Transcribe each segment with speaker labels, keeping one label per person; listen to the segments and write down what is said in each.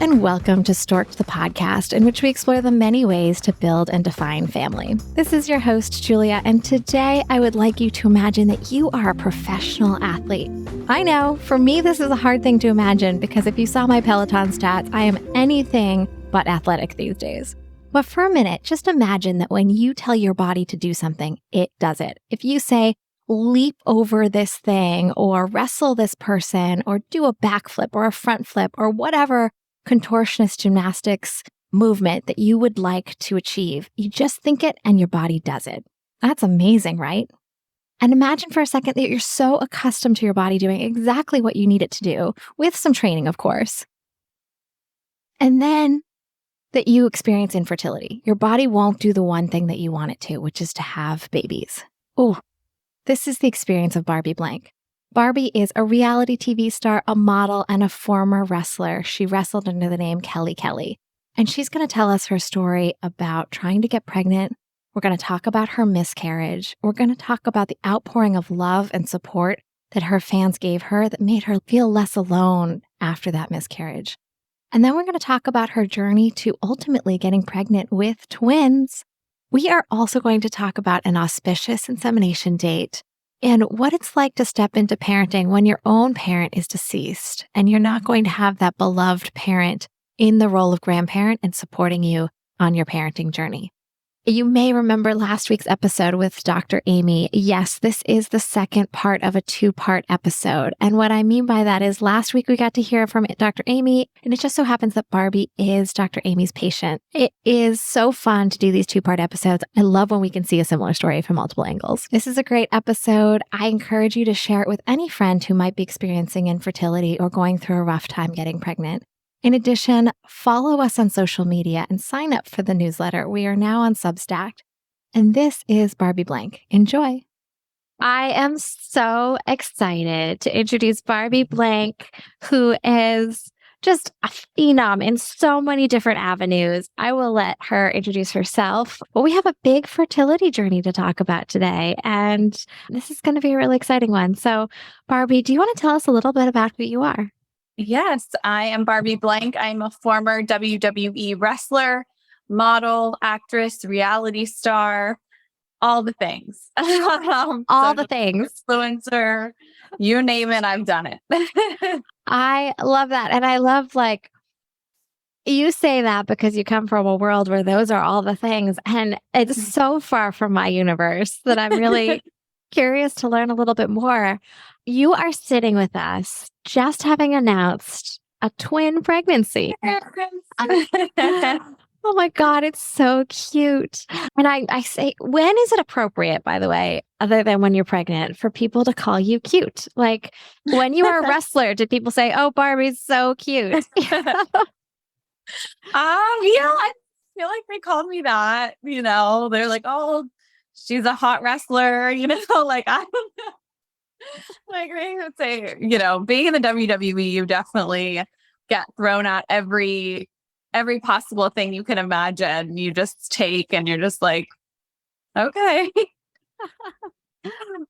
Speaker 1: and welcome to Stork'd, the podcast, in which we explore the many ways to build and define family. This is your host, Julia, and today I would like you to imagine that you are a professional athlete. I know, for me, this is a hard thing to imagine because if you saw my Peloton stats, I am anything but athletic these days. But for a minute, just imagine that when you tell your body to do something, it does it. If you say, leap over this thing or wrestle this person or do a backflip or a front flip or whatever contortionist gymnastics movement that you would like to achieve, you just think it and your body does it. That's amazing, right? And imagine for a second that you're so accustomed to your body doing exactly what you need it to do, with some training, of course. And then that you experience infertility. Your body won't do the one thing that you want it to, which is to have babies. Oh, this is the experience of Barbie Blank. Barbie is a reality TV star, a model, and a former wrestler. She wrestled under the name Kelly Kelly. And she's going to tell us her story about trying to get pregnant. We're going to talk about her miscarriage. We're going to talk about the outpouring of love and support that her fans gave her that made her feel less alone after that miscarriage. And then we're going to talk about her journey to ultimately getting pregnant with twins. We are also going to talk about an auspicious insemination date and what it's like to step into parenting when your own parent is deceased and you're not going to have that beloved parent in the role of grandparent and supporting you on your parenting journey. You may remember last week's episode with Dr. Aimee. Yes, this is the second part of a two-part episode. And what I mean by that is last week we got to hear from Dr. Aimee, and it just so happens that Barbie is Dr. Aimee's patient. It is so fun to do these two-part episodes. I love when we can see a similar story from multiple angles. This is a great episode. I encourage you to share it with any friend who might be experiencing infertility or going through a rough time getting pregnant. In addition, follow us on social media and sign up for the newsletter. We are now on Substack. And this is Barbie Blank. Enjoy. I am so excited to introduce Barbie Blank, who is just a phenom in so many different avenues. I will let her introduce herself. But we have a big fertility journey to talk about today, and this is going to be a really exciting one. So, Barbie, do you want to tell us a little bit about who you are?
Speaker 2: Yes, I am Barbie Blank. I'm a former WWE wrestler, model, actress, reality star, all the things.
Speaker 1: All the things.
Speaker 2: Influencer, you name it, I've done it.
Speaker 1: I love that. And I love, like, you say that because you come from a world where those are all the things. And it's so far from my universe that I'm really curious to learn a little bit more. You are sitting with us just having announced a twin pregnancy. Oh my God, it's so cute. And I say, when is it appropriate, by the way, other than when you're pregnant, for people to call you cute? Like, when you were a wrestler, did people say, oh, Barbie's so cute?
Speaker 2: Yeah, I feel like they called me that, they're like, oh, she's a hot wrestler, like, I don't know. Like they would say, being in the WWE, you definitely get thrown at every possible thing you can imagine. You just take and you're just like, okay.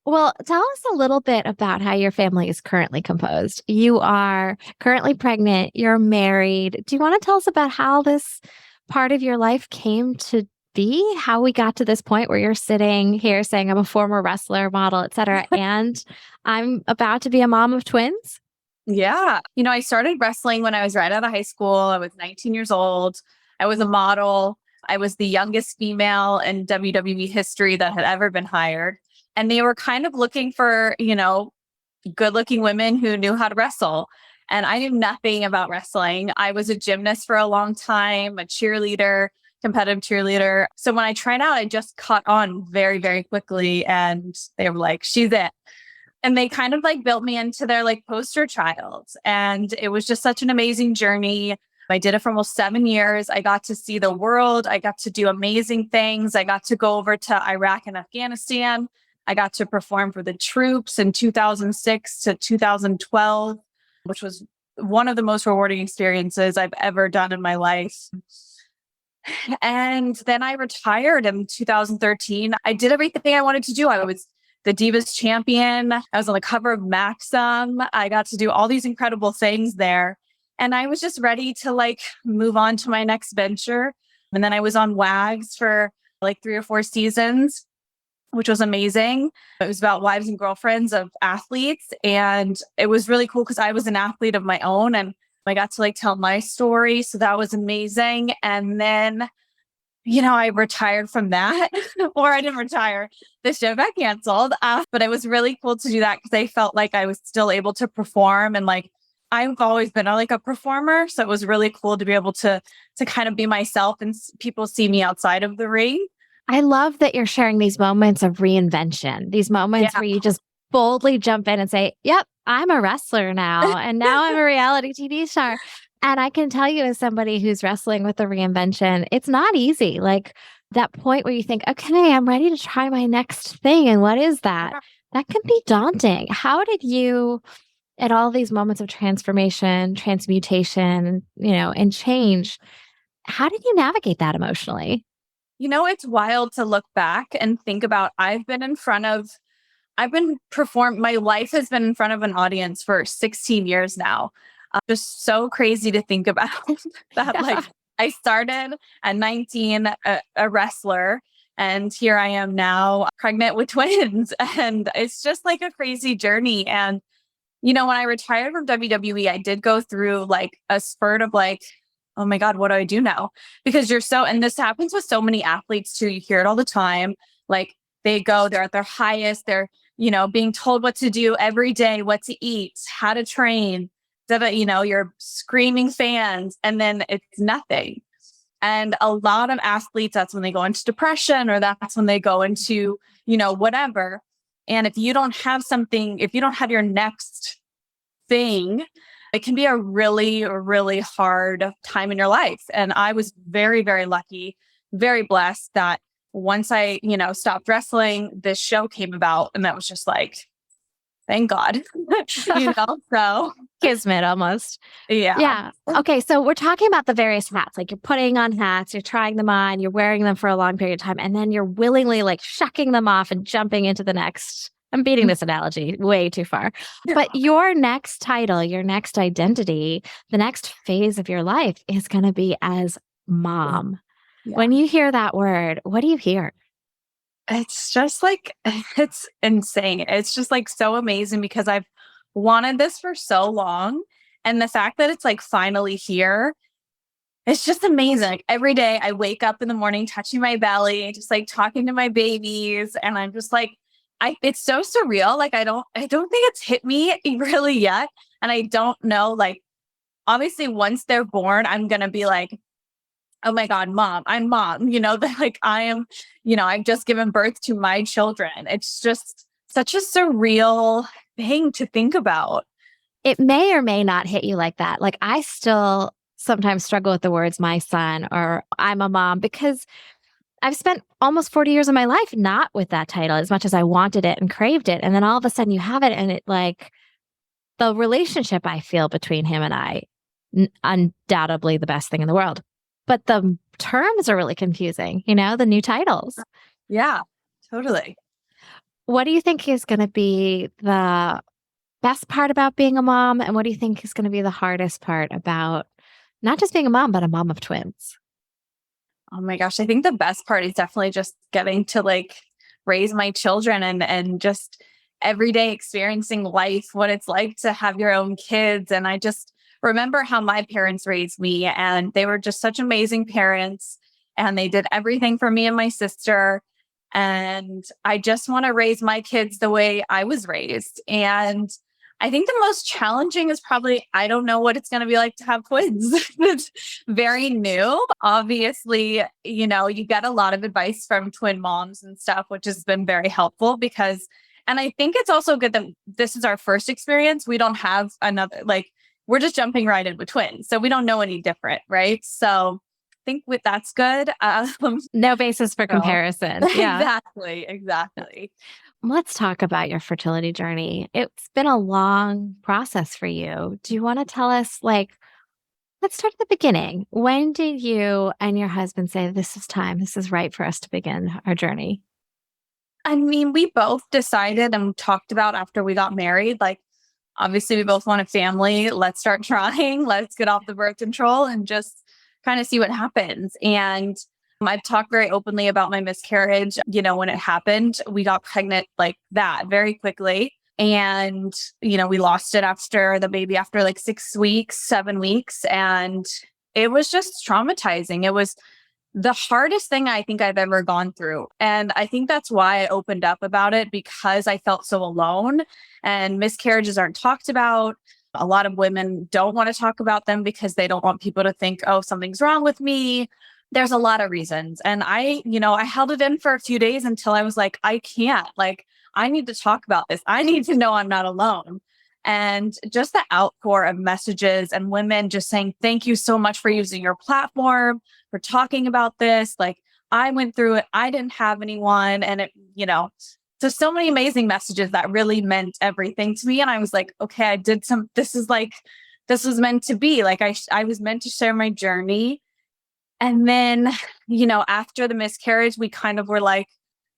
Speaker 1: Well, tell us a little bit about how your family is currently composed. You are currently pregnant. You're married. Do you want to tell us about how this part of your life came to be, how we got to this point where you're sitting here saying I'm a former wrestler, model, etc., and I'm about to be a mom of twins?
Speaker 2: Yeah. I started wrestling when I was right out of high school. I was 19 years old. I was a model. I was the youngest female in WWE history that had ever been hired. And they were kind of looking for, good-looking women who knew how to wrestle. And I knew nothing about wrestling. I was a gymnast for a long time, a cheerleader, competitive cheerleader. So when I tried out, I just caught on very, very quickly. And they were like, she's it. And they kind of like built me into their like poster child. And it was just such an amazing journey. I did it for almost 7 years. I got to see the world. I got to do amazing things. I got to go over to Iraq and Afghanistan. I got to perform for the troops in 2006 to 2012, which was one of the most rewarding experiences I've ever done in my life. And then I retired in 2013. I did everything I wanted to do. I was the Divas champion. I was on the cover of Maxim. I got to do all these incredible things there. And I was just ready to like move on to my next venture. And then I was on WAGs for like 3 or 4 seasons, which was amazing. It was about wives and girlfriends of athletes. And it was really cool because I was an athlete of my own and I got to like tell my story. So that was amazing. And then, I retired from that, or I didn't retire. The show got canceled. But it was really cool to do that because I felt like I was still able to perform, and like I've always been like a performer. So it was really cool to be able to kind of be myself and people see me outside of the ring.
Speaker 1: I love that you're sharing these moments of reinvention, these moments where you just boldly jump in and say, yep, I'm a wrestler now. And now I'm a reality TV star. And I can tell you, as somebody who's wrestling with the reinvention, it's not easy. Like that point where you think, okay, I'm ready to try my next thing. And what is that? That can be daunting. How did you, at all these moments of transformation, transmutation, and change, how did you navigate that emotionally?
Speaker 2: It's wild to look back and think about. My life has been in front of an audience for 16 years now. Just so crazy to think about that. Like I started at 19, a wrestler, and here I am now pregnant with twins. And it's just like a crazy journey. And, when I retired from WWE, I did go through like a spurt of like, oh my God, what do I do now? Because and this happens with so many athletes too. You hear it all the time. Like they're at their highest, they're, being told what to do every day, what to eat, how to train, you're screaming fans, and then it's nothing. And a lot of athletes, that's when they go into depression, or that's when they go into, whatever. And if you don't have your next thing, it can be a really, really hard time in your life. And I was very, very lucky, very blessed that once I, stopped wrestling, this show came about, and that was just like, thank God, so
Speaker 1: kismet almost.
Speaker 2: Yeah.
Speaker 1: Yeah. Okay. So we're talking about the various hats, like you're putting on hats, you're trying them on, you're wearing them for a long period of time, and then you're willingly like shucking them off and jumping into the next. I'm beating this analogy way too far, but your next title, your next identity, the next phase of your life is going to be as mom. Yeah. When you hear that word, what do you hear?
Speaker 2: It's just like, it's insane. It's just like so amazing because I've wanted this for so long. And the fact that it's like finally here, it's just amazing. Like every day I wake up in the morning, touching my belly, just like talking to my babies. And I'm just like, it's so surreal. Like, I don't think it's hit me really yet. And I don't know, like, obviously once they're born, I'm going to be like, oh my God, mom, I'm mom, that like I am, I've just given birth to my children. It's just such a surreal thing to think about.
Speaker 1: It may or may not hit you like that. Like I still sometimes struggle with the words my son or I'm a mom because I've spent almost 40 years of my life not with that title as much as I wanted it and craved it. And then all of a sudden you have it and it like the relationship I feel between him and I, undoubtedly the best thing in the world. But the terms are really confusing, the new titles.
Speaker 2: Yeah, totally.
Speaker 1: What do you think is going to be the best part about being a mom? And what do you think is going to be the hardest part about not just being a mom, but a mom of twins?
Speaker 2: Oh my gosh. I think the best part is definitely just getting to like raise my children and just every day experiencing life, what it's like to have your own kids. And I just remember how my parents raised me, and they were just such amazing parents, and they did everything for me and my sister. And I just want to raise my kids the way I was raised. And I think the most challenging is probably, I don't know what it's going to be like to have twins. It's very new. Obviously, you get a lot of advice from twin moms and stuff, which has been very helpful and I think it's also good that this is our first experience. We don't have another, like, we're just jumping right in with twins. So we don't know any different, right? So I think that's good.
Speaker 1: No basis for comparison.
Speaker 2: Yeah. Exactly.
Speaker 1: Let's talk about your fertility journey. It's been a long process for you. Do you want to tell us, let's start at the beginning. When did you and your husband say, this is time, this is right for us to begin our journey?
Speaker 2: I mean, we both decided and talked about after we got married, like, obviously we both want a family. Let's start trying. Let's get off the birth control and just kind of see what happens. And I've talked very openly about my miscarriage. When it happened, we got pregnant like that very quickly. And, we lost it after the baby after like 6 weeks, 7 weeks. And it was just traumatizing. It was the hardest thing I think I've ever gone through. And I think that's why I opened up about it, because I felt so alone, and miscarriages aren't talked about. A lot of women don't want to talk about them because they don't want people to think, oh, something's wrong with me. There's a lot of reasons. And I held it in for a few days until I was like, I can't, I need to talk about this. I need to know I'm not alone. And just the outpour of messages and women just saying, thank you so much for using your platform, for talking about this. Like, I went through it. I didn't have anyone. And so many amazing messages that really meant everything to me. And I was like, okay, this was meant to be. Like, I was meant to share my journey. And then, after the miscarriage, we kind of were like,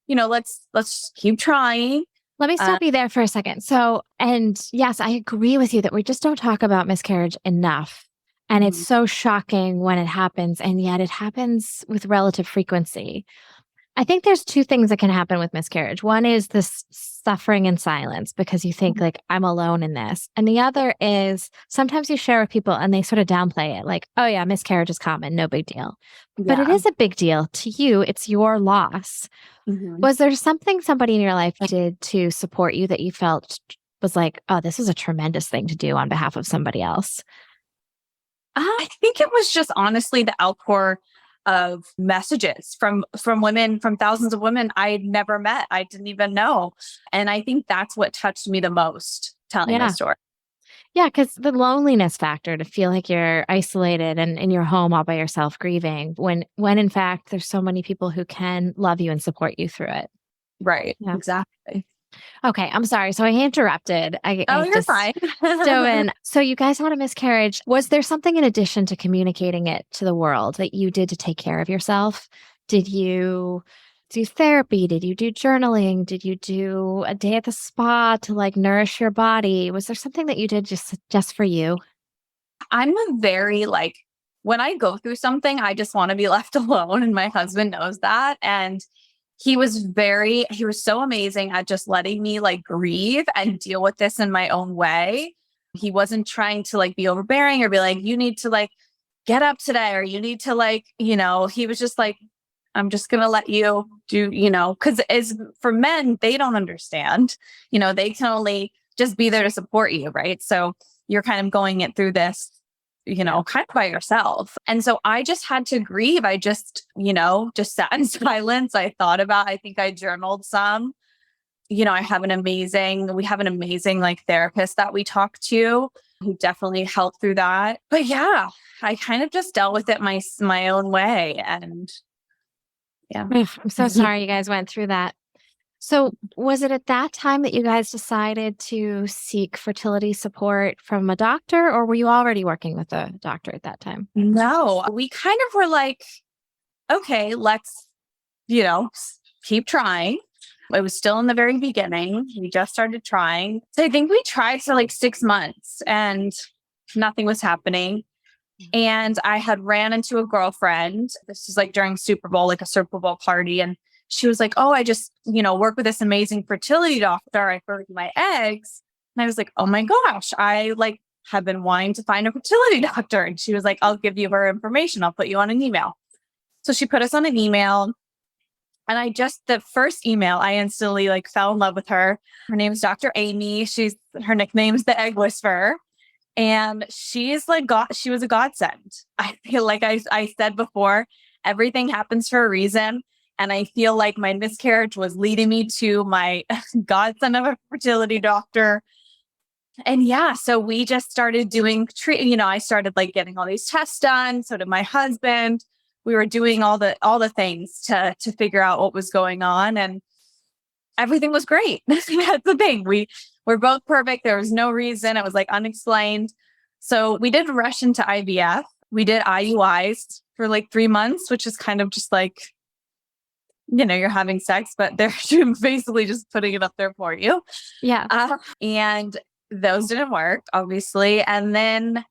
Speaker 2: let's keep trying.
Speaker 1: Let me stop you there for a second. So, and yes, I agree with you that we just don't talk about miscarriage enough. And it's so shocking when it happens, and yet it happens with relative frequency. I think there's two things that can happen with miscarriage. One is this suffering in silence because you think like, I'm alone in this. And the other is sometimes you share with people and they sort of downplay it. Like, oh yeah, miscarriage is common. No big deal. But it is a big deal to you. It's your loss. Was there something somebody in your life did to support you that you felt was like, oh, this is a tremendous thing to do on behalf of somebody else?
Speaker 2: I think it was just honestly the outpour of messages from women, from thousands of women I had never met. I didn't even know. And I think that's what touched me the most, telling my story.
Speaker 1: Yeah, because the loneliness factor, to feel like you're isolated and in your home all by yourself grieving, when in fact there's so many people who can love you and support you through it.
Speaker 2: Right. Yeah. Exactly.
Speaker 1: Okay, I'm sorry. So I interrupted.
Speaker 2: You're fine.
Speaker 1: So you guys had a miscarriage. Was there something in addition to communicating it to the world that you did to take care of yourself? Did you do therapy? Did you do journaling? Did you do a day at the spa to like nourish your body? Was there something that you did just for you?
Speaker 2: I'm a very when I go through something, I just want to be left alone. And my husband knows that. And he was so amazing at just letting me grieve and deal with this in my own way. He wasn't trying to be overbearing or be like, you need to get up today, or you need to he was just like, I'm just going to let you do, because as for men, they don't understand, they can only just be there to support you. Right. So you're kind of going it through this, kind of by yourself. And so I just had to grieve. I just, just sat in silence. I think I journaled some, we have an amazing therapist that we talk to who definitely helped through that. But yeah, I kind of just dealt with it my own way. And yeah.
Speaker 1: I'm so sorry you guys went through that. So was it at that time that you guys decided to seek fertility support from a doctor, or were you already working with a doctor at that time?
Speaker 2: No, we kind of were like, okay, let's, keep trying. It was still in the very beginning. We just started trying. So I think we tried for 6 months and nothing was happening. And I had ran into a girlfriend. This was during Super Bowl, a Super Bowl party. And she was like, oh, I just, work with this amazing fertility doctor. I fertilized my eggs. And I was like, oh my gosh, I have been wanting to find a fertility doctor. And she was like, I'll give you her information. I'll put you on an email. So she put us on an email. And the first email, I instantly fell in love with her. Her name is Dr. Aimee. Her nickname is the Egg Whisperer. And she's she was a godsend. I feel like I said before, everything happens for a reason. And I feel like my miscarriage was leading me to my godsend of a fertility doctor. And yeah, so we just started doing I started getting all these tests done. So did my husband. We were doing all the things to figure out what was going on, and everything was great. That's the thing. We were both perfect. There was no reason. It was unexplained. So we did rush into IVF. We did IUIs for 3 months, which is kind of just you're having sex, but they're basically just putting it up there for you.
Speaker 1: Yeah.
Speaker 2: And those didn't work, obviously. And then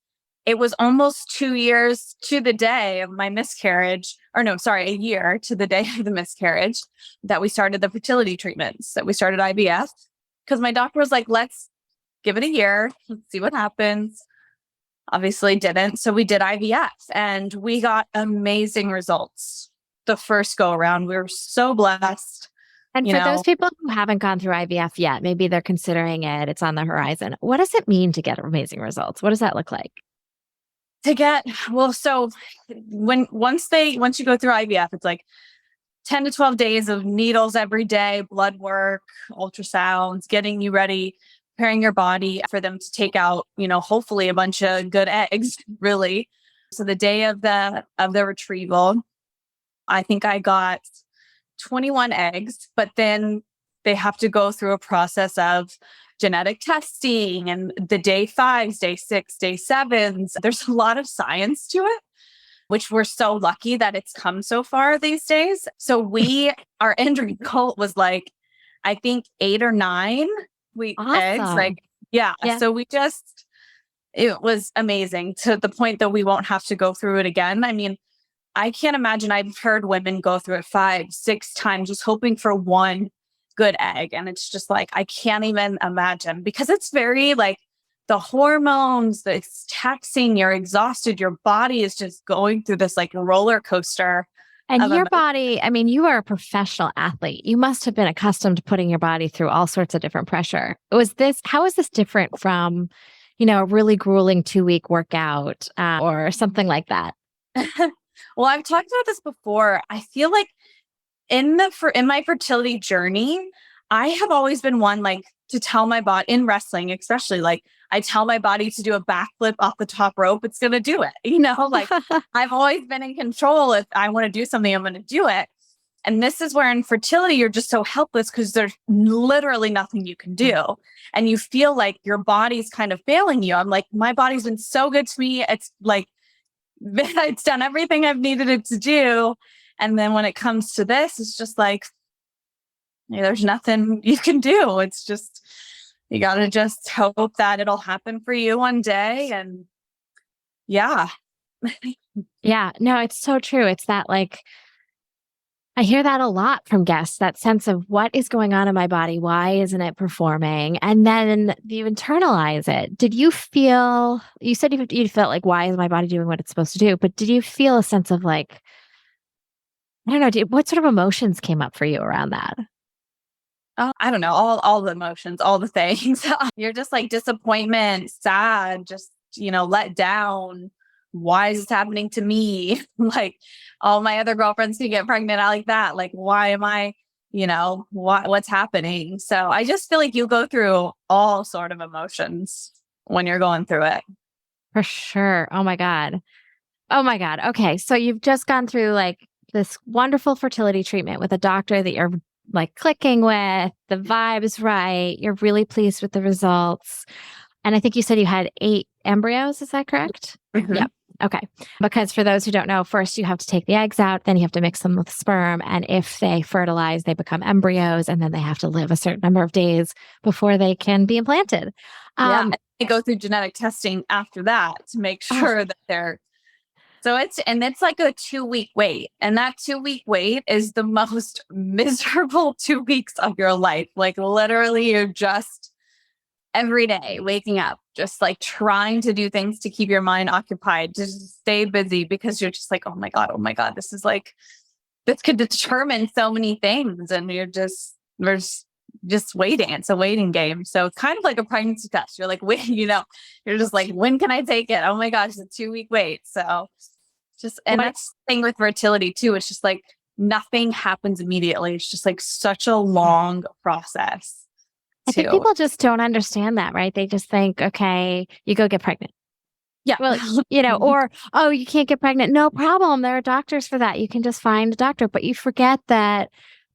Speaker 2: it was almost 2 years to the day of my miscarriage, or no, sorry, a year to the day of the miscarriage that we started the fertility treatments, that we started IVF. Because my doctor was like, let's give it a year, let's see what happens. Obviously didn't. So we did IVF and we got amazing results the first go around. We were so blessed.
Speaker 1: And for those people who haven't gone through IVF yet, maybe they're considering it, it's on the horizon. What does it mean to get amazing results? What does that look like?
Speaker 2: So once you go through IVF, it's like 10 to 12 days of needles every day, blood work, ultrasounds, getting you ready, preparing your body for them to take out, hopefully a bunch of good eggs, really. So the day of the retrieval, I think I got 21 eggs, but then they have to go through a process of genetic testing and the day 5s, day 6, day 7s. There's a lot of science to it, which we're so lucky that it's come so far these days. So our end result was like, I think 8 or 9 eggs. Yeah. So it was amazing to the point that we won't have to go through it again. I mean, I can't imagine. I've heard women go through it 5, 6 times just hoping for one good egg. And it's just like, I can't even imagine, because it's very like the hormones, it's taxing, you're exhausted, your body is just going through this like roller coaster.
Speaker 1: And your body, I mean, you are a professional athlete. You must have been accustomed to putting your body through all sorts of different pressure. How is this different from, a really grueling 2-week workout or something like that?
Speaker 2: Well, I've talked about this before. I feel like in my fertility journey, I have always been one like to tell my body, in wrestling especially, like I tell my body to do a backflip off the top rope, it's going to do it. Like I've always been in control. If I want to do something, I'm going to do it. And this is where in fertility, you're just so helpless because there's literally nothing you can do. And you feel like your body's kind of failing you. I'm like, my body's been so good to me. It's like, it's done everything I've needed it to do. And then when it comes to this, it's just like, there's nothing you can do. It's just, you got to just hope that it'll happen for you one day. And yeah.
Speaker 1: Yeah, no, it's so true. It's that like, I hear that a lot from guests, that sense of what is going on in my body? Why isn't it performing? And then you internalize it. Did you feel, you said you felt like, why is my body doing what it's supposed to do? But did you feel a sense of like, I don't know, what sort of emotions came up for you around that?
Speaker 2: I don't know, all the emotions, all the things. You're just like disappointment, sad, just, let down. Why is this happening to me? Like all my other girlfriends can get pregnant. I like that. Like, why am I, what's happening? So I just feel like you go through all sort of emotions when you're going through it.
Speaker 1: For sure. Oh my God. Okay. So you've just gone through like this wonderful fertility treatment with a doctor that you're like clicking with, the vibe is right. You're really pleased with the results. And I think you said you had 8 embryos. Is that correct?
Speaker 2: Mm-hmm.
Speaker 1: Yep. Okay. Because for those who don't know, first you have to take the eggs out, then you have to mix them with sperm. And if they fertilize, they become embryos, and then they have to live a certain number of days before they can be implanted.
Speaker 2: They go through genetic testing after that to make sure that they're, it's like a 2-week wait. And that 2-week wait is the most miserable 2 weeks of your life. Like literally you're just every day waking up, just like trying to do things to keep your mind occupied, to stay busy, because you're just like, oh my God, this is like, this could determine so many things. And we're just waiting. It's a waiting game. So it's kind of like a pregnancy test. You're like, wait, you're just like, when can I take it? Oh my gosh, it's a 2-week wait. So that's the thing with fertility too. It's just like nothing happens immediately. It's just like such a long process.
Speaker 1: I think people just don't understand that, right? They just think, okay, you go get pregnant.
Speaker 2: Yeah.
Speaker 1: Well, or, oh, you can't get pregnant. No problem. There are doctors for that. You can just find a doctor. But you forget that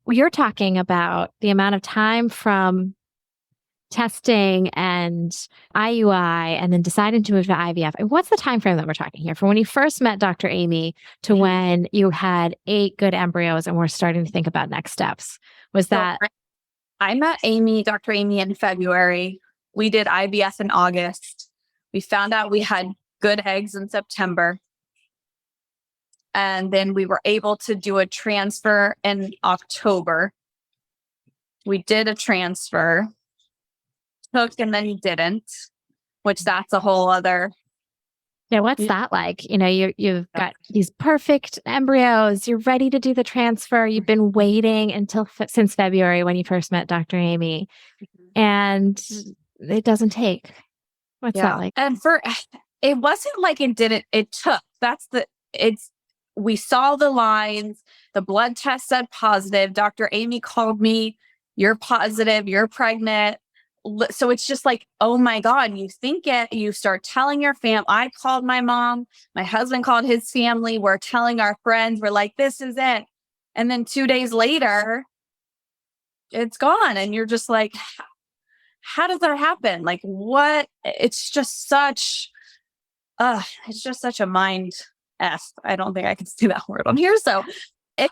Speaker 1: you're talking about the amount of time from testing and IUI and then deciding to move to IVF. And what's the time frame that we're talking here? From when you first met Dr. Aimee to when you had 8 good embryos and we're starting to think about next steps? Was that...
Speaker 2: I met Dr. Aimee in February We did IVF in August. We found out we had good eggs in September. And then we were able to do a transfer in October. We did a transfer, took, and then didn't, which that's a whole other.
Speaker 1: Yeah, what's that like? You've got these perfect embryos. You're ready to do the transfer. You've been waiting until since February when you first met Dr. Aimee, and it doesn't take. What's that like?
Speaker 2: And it wasn't like it didn't. It took. We saw the lines. The blood test said positive. Dr. Aimee called me. You're positive. You're pregnant. So it's just like, oh my God, you think it, you start telling your family. I called my mom, my husband called his family. We're telling our friends, we're like, this is it. And then 2 days later, it's gone. And you're just like, how does that happen? Like what? It's just such a mind F. I don't think I can say that word on here. So it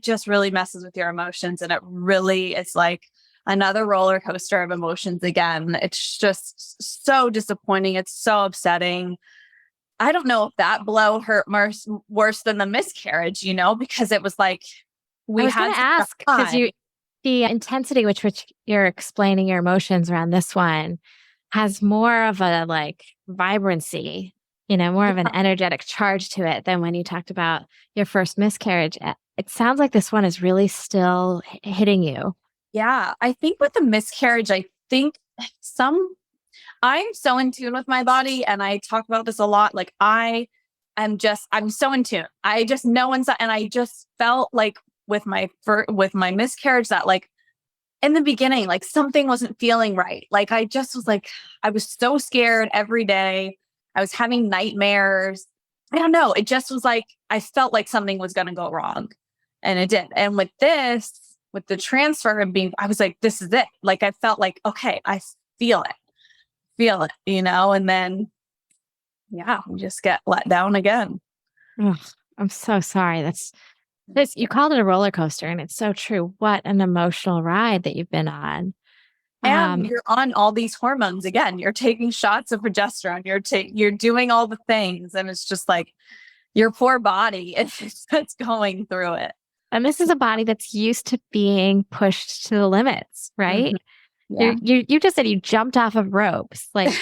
Speaker 2: just really messes with your emotions. And it's like another roller coaster of emotions again. It's just so disappointing. It's so upsetting. I don't know if that blow hurt worse than the miscarriage, because it was like
Speaker 1: I was going to ask, because the intensity which you're explaining your emotions around this one has more of a like vibrancy, more of an energetic charge to it than when you talked about your first miscarriage. It sounds like this one is really still hitting you.
Speaker 2: Yeah, I think with the miscarriage, I'm so in tune with my body, and I talk about this a lot. Like I'm so in tune. I just know inside, and I just felt like with my miscarriage that like in the beginning, like something wasn't feeling right. Like I just was like, I was so scared every day. I was having nightmares. I don't know. It just was like, I felt like something was going to go wrong, and it did. And with the transfer and I was like, this is it. Like, I felt like, okay, I feel it, and then, we just get let down again.
Speaker 1: Ugh, I'm so sorry. You called it a roller coaster, and it's so true. What an emotional ride that you've been on.
Speaker 2: And you're on all these hormones again. You're taking shots of progesterone. You're doing all the things. And it's just like your poor body is going through it.
Speaker 1: And this is a body that's used to being pushed to the limits, right? Mm-hmm. Yeah. You just said you jumped off of ropes, like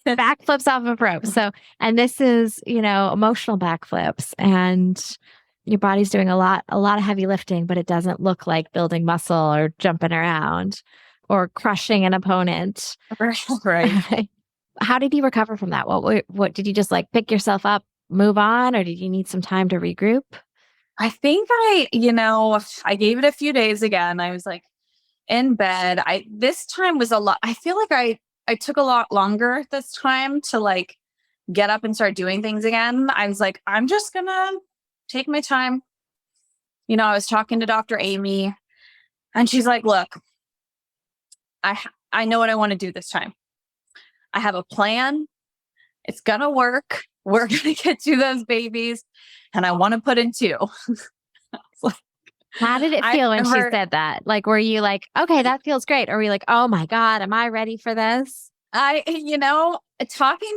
Speaker 1: backflips off of ropes. So, and this is, emotional backflips, and your body's doing a lot of heavy lifting, but it doesn't look like building muscle or jumping around or crushing an opponent.
Speaker 2: Right.
Speaker 1: How did you recover from that? What did you just like pick yourself up, move on, or did you need some time to regroup?
Speaker 2: I think I gave it a few days again. I was like in bed. This time was a lot. I feel like I took a lot longer this time to like get up and start doing things again. I was like, I'm just gonna take my time. I was talking to Dr. Aimee, and she's like, look, I know what I want to do this time. I have a plan. It's gonna work. We're gonna get to those babies, and I want to put in 2.
Speaker 1: How did it feel when she said that? Like, were you like, okay, that feels great? Or were you like, oh my God, am I ready for this?
Speaker 2: Talking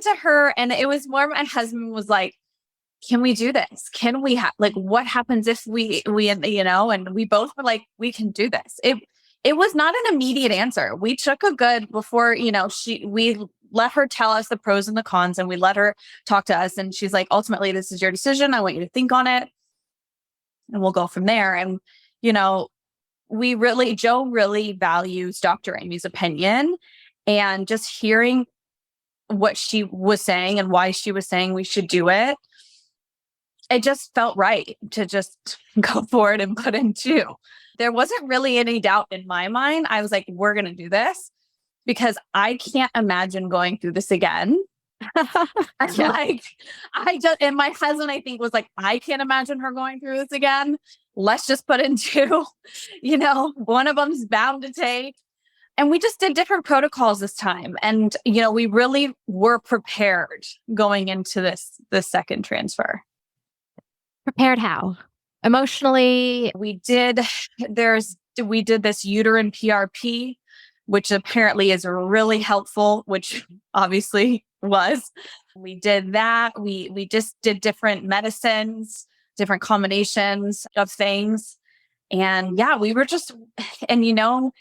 Speaker 2: to her, and it was more, my husband was like, can we do this? Can we what happens if we, and we both were like, we can do this. It was not an immediate answer. We took a good before, we let her tell us the pros and the cons, and we let her talk to us. And she's like, ultimately, this is your decision. I want you to think on it, and we'll go from there. And, Joe really values Dr. Aimee's opinion, and just hearing what she was saying and why she was saying we should do it. It just felt right to just go for it and put in 2. There wasn't really any doubt in my mind. I was like, we're going to do this, because I can't imagine going through this again. And my husband, I think, was like, I can't imagine her going through this again. Let's just put in 2, one of them's bound to take. And we just did different protocols this time. And, we really were prepared going into this second transfer.
Speaker 1: Prepared how? Emotionally?
Speaker 2: We did this uterine PRP which apparently is really helpful, which obviously was. We did that. We just did different medicines, different combinations of things. And yeah, we were just, and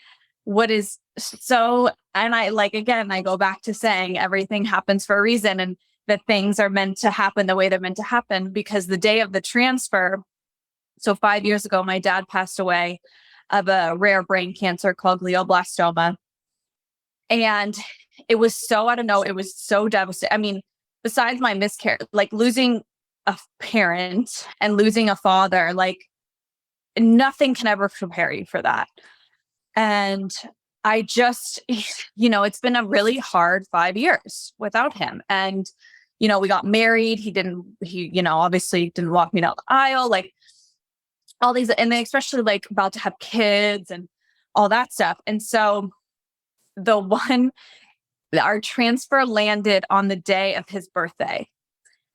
Speaker 2: what is so, and I like, again, I go back to saying everything happens for a reason, and that things are meant to happen the way they're meant to happen, because the day of the transfer, so 5 years ago, my dad passed away of a rare brain cancer called glioblastoma. And it was so, I don't know, it was so devastating. I mean, besides my miscarriage, like losing a parent and losing a father, like nothing can ever prepare you for that. And I just, it's been a really hard 5 years without him. And, we got married. He obviously didn't walk me down the aisle, like all these, and then especially like about to have kids and all that stuff. And so our transfer landed on the day of his birthday.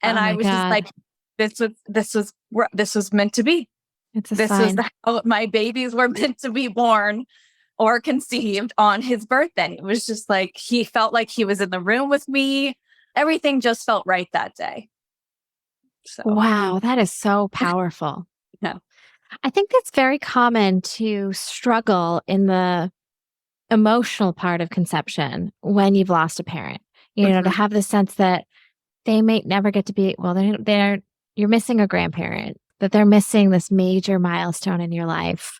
Speaker 2: And
Speaker 1: Oh
Speaker 2: I
Speaker 1: my
Speaker 2: was just
Speaker 1: God.
Speaker 2: like, this was meant to be.
Speaker 1: It's a
Speaker 2: This
Speaker 1: sign.
Speaker 2: was how my babies were meant to be born or conceived on his birthday. It was just like, he felt like he was in the room with me. Everything just felt right that day. So,
Speaker 1: Wow, that is so powerful.
Speaker 2: yeah.
Speaker 1: I think that's very common to struggle in the emotional part of conception when you've lost a parent. To have the sense that they may never get to be, well, you're missing a grandparent, that they're missing this major milestone in your life.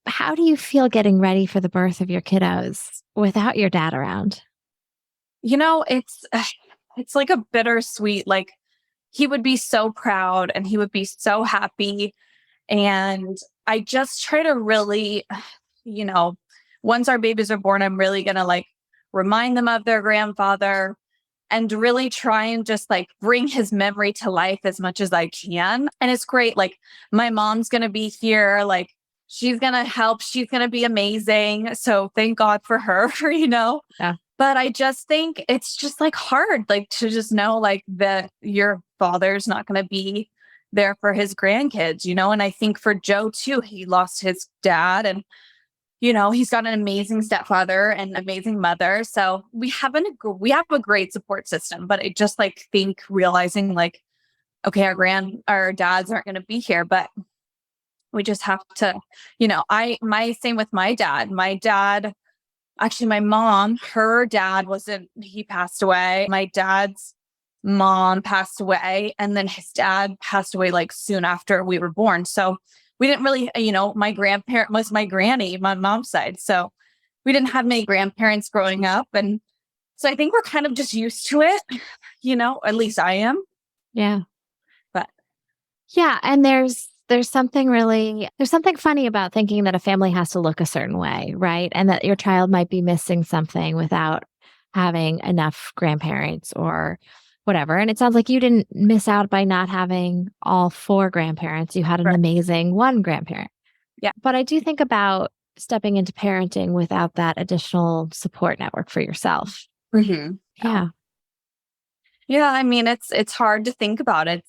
Speaker 1: How do you feel getting ready for the birth of your kiddos without your dad around?
Speaker 2: It's like a bittersweet, like he would be so proud and he would be so happy. And I just try to really, once our babies are born, I'm really going to like remind them of their grandfather and really try and just like bring his memory to life as much as I can. And it's great. Like my mom's going to be here. Like she's going to help. She's going to be amazing. So thank God for her,
Speaker 1: Yeah.
Speaker 2: But I just think it's just like hard, like to just know like that your father's not going to be there for his grandkids, And I think for Joe too, he lost his dad and, he's got an amazing stepfather and amazing mother. So we have a great support system, but I just like think realizing like, okay, our dads aren't going to be here, but we just have to, same with my dad. Actually, my mom, her dad he passed away. My dad's mom passed away. And then his dad passed away like soon after we were born. So we didn't really, my grandparent was my granny, my mom's side. So we didn't have many grandparents growing up. And so I think we're kind of just used to it, at least I am.
Speaker 1: Yeah.
Speaker 2: But
Speaker 1: yeah. And there's something funny about thinking that a family has to look a certain way, right? And that your child might be missing something without having enough grandparents or whatever. And it sounds like you didn't miss out by not having all 4 grandparents. You had an amazing one grandparent.
Speaker 2: Yeah.
Speaker 1: But I do think about stepping into parenting without that additional support network for yourself.
Speaker 2: Mm-hmm.
Speaker 1: Yeah.
Speaker 2: Yeah. I mean, it's hard to think about it,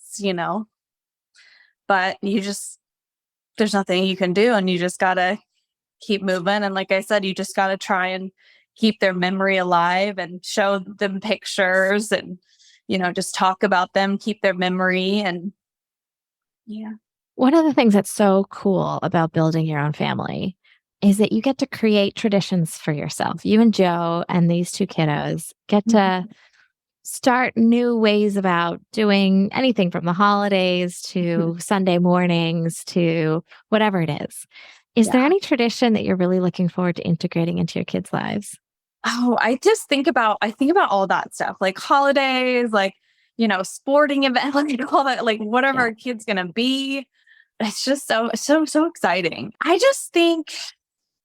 Speaker 2: but there's nothing you can do, and you just gotta keep moving. And like I said, you just gotta try and keep their memory alive and show them pictures and, just talk about them, keep their memory. And yeah.
Speaker 1: One of the things that's so cool about building your own family is that you get to create traditions for yourself. You and Joe and these 2 kiddos get to start new ways about doing anything from the holidays to Sunday mornings to whatever it is. Is there any tradition that you're really looking forward to integrating into your kids' lives?
Speaker 2: Oh, I think about all that stuff, like holidays, like, sporting event, like all that, like whatever a kid's going to be. It's just so exciting. I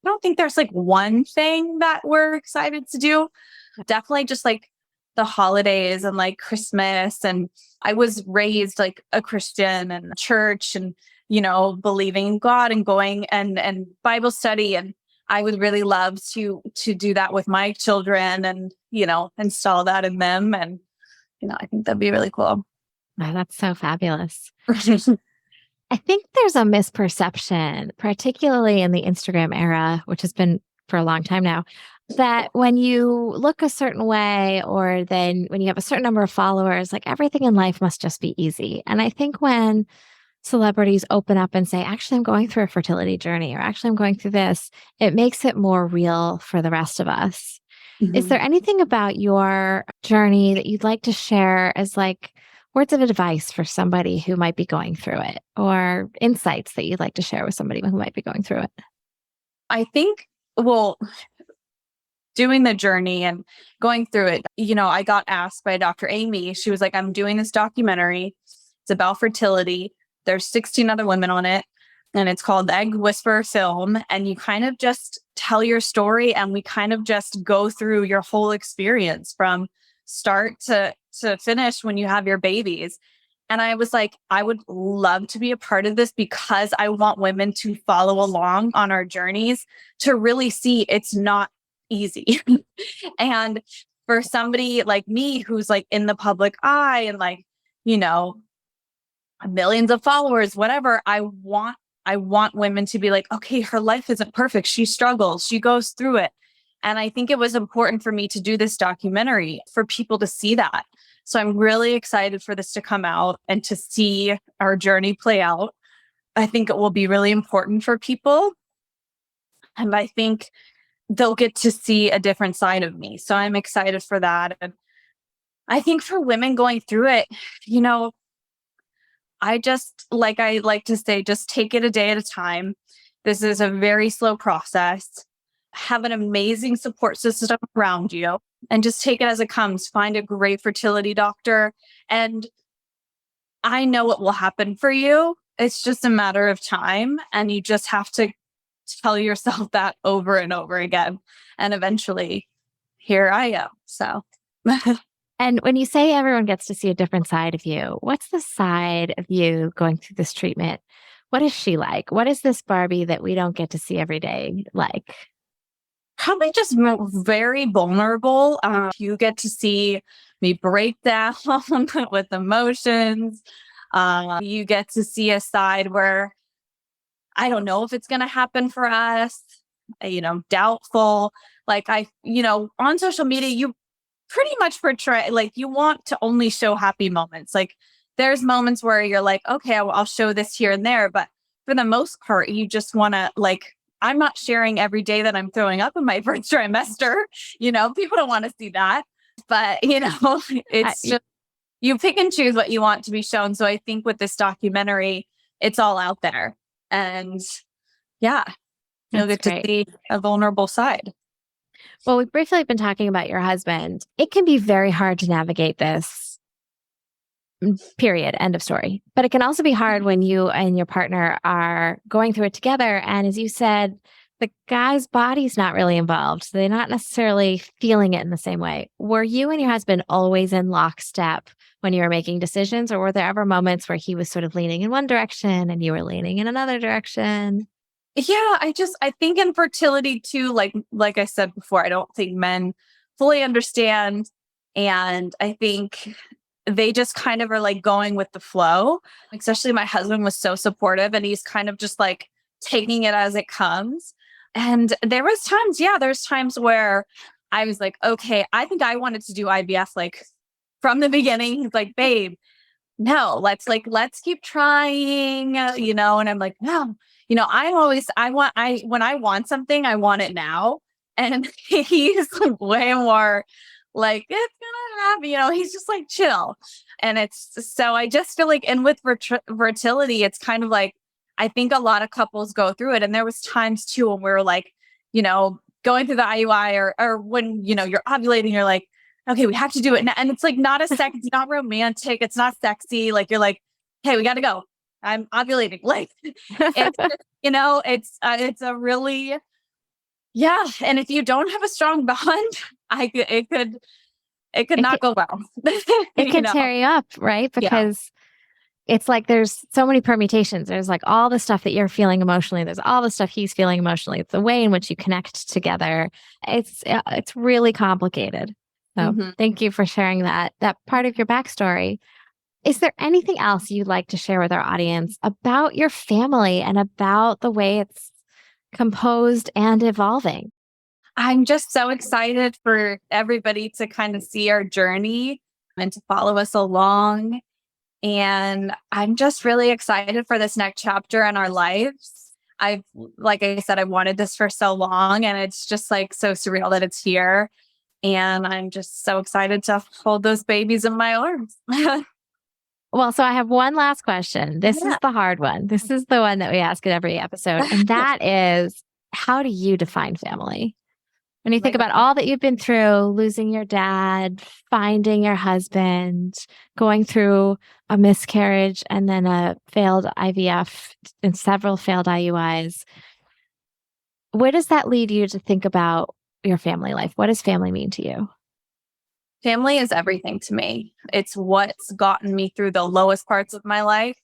Speaker 2: don't think there's like one thing that we're excited to do. Definitely just like the holidays and like Christmas. And I was raised like a Christian and church and, believing in God and going and Bible study. And I would really love to do that with my children and, install that in them. And, I think that'd be really cool.
Speaker 1: Wow, that's so fabulous. I think there's a misperception, particularly in the Instagram era, which has been for a long time now, that when you look a certain way, or then when you have a certain number of followers, like everything in life must just be easy. And I think when celebrities open up and say, actually, I'm going through a fertility journey, or actually, I'm going through this, it makes it more real for the rest of us. Is
Speaker 2: Mhm.
Speaker 1: there anything about your journey that you'd like to share as like words of advice for somebody who might be going through it, or insights that you'd like to share with somebody who might be going through it?
Speaker 2: I think, well, doing the journey and going through it, I got asked by Dr. Aimee. She was like, I'm doing this documentary. It's about fertility. There's 16 other women on it. And it's called the Egg Whisperer Film. And you kind of just tell your story, and we kind of just go through your whole experience from start to finish when you have your babies. And I was like, I would love to be a part of this, because I want women to follow along on our journeys to really see it's not easy. And for somebody like me who's like in the public eye and like, you know, millions of followers, whatever, I want women to be like, okay, her life isn't perfect. She struggles, she goes through it. And I think it was important for me to do this documentary for people to see that. So I'm really excited for this to come out and to see our journey play out. I think it will be really important for people. And I think they'll get to see a different side of me. So I'm excited for that. And I think for women going through it, you know, I like to say, just take it a day at a time. This is a very slow process. Have an amazing support system around you, and just take it as it comes. Find a great fertility doctor. And I know what will happen for you. It's just a matter of time. And you just have to tell yourself that over and over again. And eventually, here I am. So.
Speaker 1: And when you say everyone gets to see a different side of you, what's the side of you going through this treatment? What is she like? What is this Barbie that we don't get to see every day like?
Speaker 2: Probably just very vulnerable. You get to see me break down with emotions. You get to see a side where I don't know if it's going to happen for us, doubtful. Like on social media, you pretty much portray, like, you want to only show happy moments. Like, there's moments where you're like, okay, I'll show this here and there. But for the most part, you just want to, like, I'm not sharing every day that I'm throwing up in my first trimester. People don't want to see that. But, it's
Speaker 1: I,
Speaker 2: just, you pick and choose what you want to be shown. So I think with this documentary, it's all out there. And yeah, you'll
Speaker 1: that's
Speaker 2: get to
Speaker 1: great.
Speaker 2: see a vulnerable side.
Speaker 1: Well, we've briefly been talking about your husband. It can be very hard to navigate this, period, end of story. But it can also be hard when you and your partner are going through it together. And as you said, the guy's body's not really involved. So they're not necessarily feeling it in the same way. Were you and your husband always in lockstep when you were making decisions? Or were there ever moments where he was sort of leaning in one direction and you were leaning in another direction?
Speaker 2: Yeah, I think in fertility too, like I said before, I don't think men fully understand. And I think they just kind of are like going with the flow. Especially my husband was so supportive, and he's kind of just like taking it as it comes. And there's times where I was like, okay, I think I wanted to do IVF like from the beginning. He's like, babe, no, let's keep trying, and I'm like, no, when I want something, I want it now. And he's like way more like, it's gonna happen, he's just like chill. And it's so I just feel like, and with fertility, it's kind of like, I think a lot of couples go through it. And there was times too when we were like, going through the IUI, or when, you're ovulating, you're like, okay, we have to do it. And it's like not it's not romantic. It's not sexy. Like, you're like, hey, we got to go. I'm ovulating. Like, it's, it's a really, yeah. And if you don't have a strong bond, it could not go well.
Speaker 1: It can tear you up, right?
Speaker 2: Yeah.
Speaker 1: Because it's like there's so many permutations. There's like all the stuff that you're feeling emotionally. There's all the stuff he's feeling emotionally. It's the way in which you connect together. It's really complicated. So thank you for sharing that part of your backstory. Is there anything else you'd like to share with our audience about your family and about the way it's composed and evolving?
Speaker 2: I'm just so excited for everybody to kind of see our journey and to follow us along. And I'm just really excited for this next chapter in our lives. Like I said, I've wanted this for so long, and it's just like so surreal that it's here. And I'm just so excited to hold those babies in my arms.
Speaker 1: Well, so I have one last question. This is
Speaker 2: Yeah.
Speaker 1: the hard one. This is the one that we ask in every episode. And that is, how do you define family? When you think about all that you've been through, losing your dad, finding your husband, going through a miscarriage and then a failed IVF and several failed IUIs, where does that lead you to think about your family life? What does family mean to you?
Speaker 2: Family is everything to me. It's what's gotten me through the lowest parts of my life,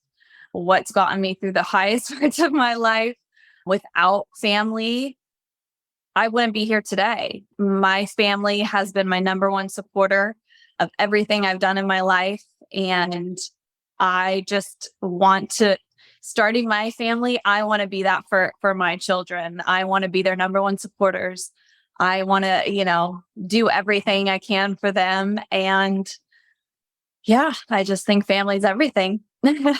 Speaker 2: what's gotten me through the highest parts of my life. Without family, I wouldn't be here today. My family has been my number one supporter of everything I've done in my life. And I just want to, starting my family, I want to be that for my children. I want to be their number one supporters. I want to, do everything I can for them. And yeah, I just think family's everything.
Speaker 1: What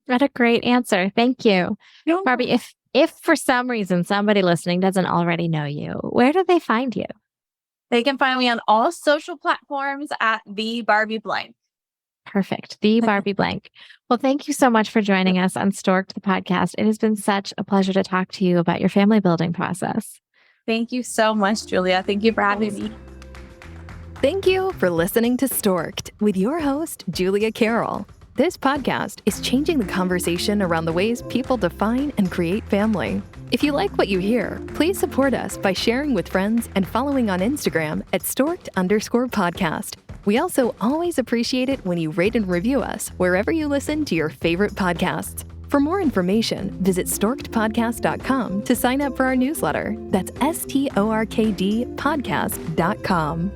Speaker 1: a great answer. Thank you. Barbie, if for some reason somebody listening doesn't already know you, where do they find you?
Speaker 2: They can find me on all social platforms at the Barbie Blank.
Speaker 1: Perfect. The Barbie Blank. Well, thank you so much for joining us on Stork'd, the podcast. It has been such a pleasure to talk to you about your family building process.
Speaker 2: Thank you so much, Julia. Thank you for having me.
Speaker 3: Thank you for listening to Stork'd with your host, Julia Carroll. This podcast is changing the conversation around the ways people define and create family. If you like what you hear, please support us by sharing with friends and following on Instagram at Stork'd_podcast. We also always appreciate it when you rate and review us wherever you listen to your favorite podcasts. For more information, visit storkedpodcast.com to sign up for our newsletter. That's STORKD podcast.com.